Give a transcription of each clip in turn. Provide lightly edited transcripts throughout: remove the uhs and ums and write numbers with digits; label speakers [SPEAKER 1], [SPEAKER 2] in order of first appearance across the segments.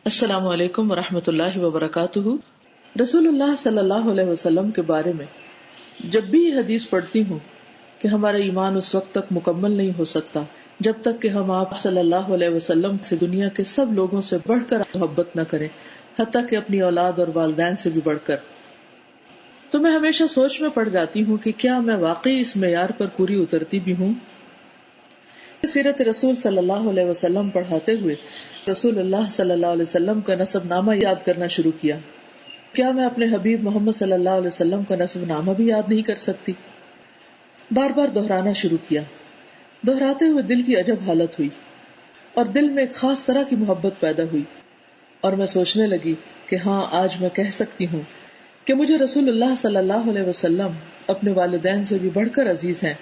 [SPEAKER 1] السلام علیکم ورحمۃ اللہ وبرکاتہ۔ رسول اللہ صلی اللہ علیہ وسلم کے بارے میں جب بھی یہ حدیث پڑھتی ہوں کہ ہمارا ایمان اس وقت تک مکمل نہیں ہو سکتا جب تک کہ ہم آپ صلی اللہ علیہ وسلم سے دنیا کے سب لوگوں سے بڑھ کر محبت نہ کریں، حتیٰ کہ اپنی اولاد اور والدین سے بھی بڑھ کر، تو میں ہمیشہ سوچ میں پڑ جاتی ہوں کہ کیا میں واقعی اس معیار پر پوری اترتی بھی ہوں۔ سیرت رسول صلی اللہ علیہ وسلم پڑھاتے ہوئے رسول اللہ صلی اللہ علیہ وسلم کا نسب نامہ یاد کرنا شروع کیا۔ کیا میں اپنے حبیب محمد صلی اللہ علیہ وسلم کا نسب نامہ بھی یاد نہیں کر سکتی؟ بار بار دہرانا شروع کیا۔ دہراتے ہوئے دل کی عجب حالت ہوئی اور دل میں ایک خاص طرح کی محبت پیدا ہوئی، اور میں سوچنے لگی کہ ہاں، آج میں کہہ سکتی ہوں کہ مجھے رسول اللہ صلی اللہ علیہ وسلم اپنے والدین سے بھی بڑھ کر عزیز ہیں،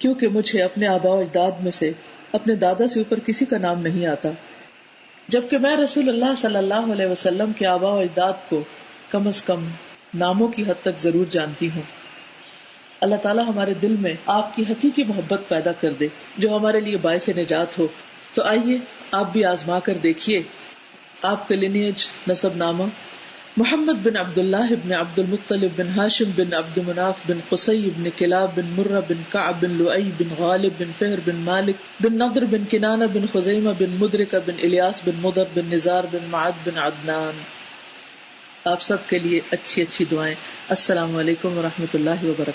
[SPEAKER 1] کیونکہ مجھے اپنے آباء و اجداد میں سے اپنے دادا سے اوپر کسی کا نام نہیں آتا، جبکہ میں رسول اللہ صلی اللہ علیہ وسلم کے آباء و اجداد کو کم از کم ناموں کی حد تک ضرور جانتی ہوں۔ اللہ تعالیٰ ہمارے دل میں آپ کی حقیقی محبت پیدا کر دے جو ہمارے لیے باعث نجات ہو۔ تو آئیے آپ بھی آزما کر دیکھیے آپ کا لینیج نسب نامہ محمد بن عبداللہ بن عبد المطلب بن ہاشم بن عبد مناف بن قصی بن کلاب بن مرہ بن کعب بن لؤی بن غالب بن فہر بن مالک بن نضر بن کنانہ بن خزیمہ بن مدرکہ بن الیاس بن مضر بن نزار بن معد بن عدنان۔ آپ سب کے لیے اچھی اچھی دعائیں۔ السلام علیکم ورحمۃ اللہ وبرکاتہ۔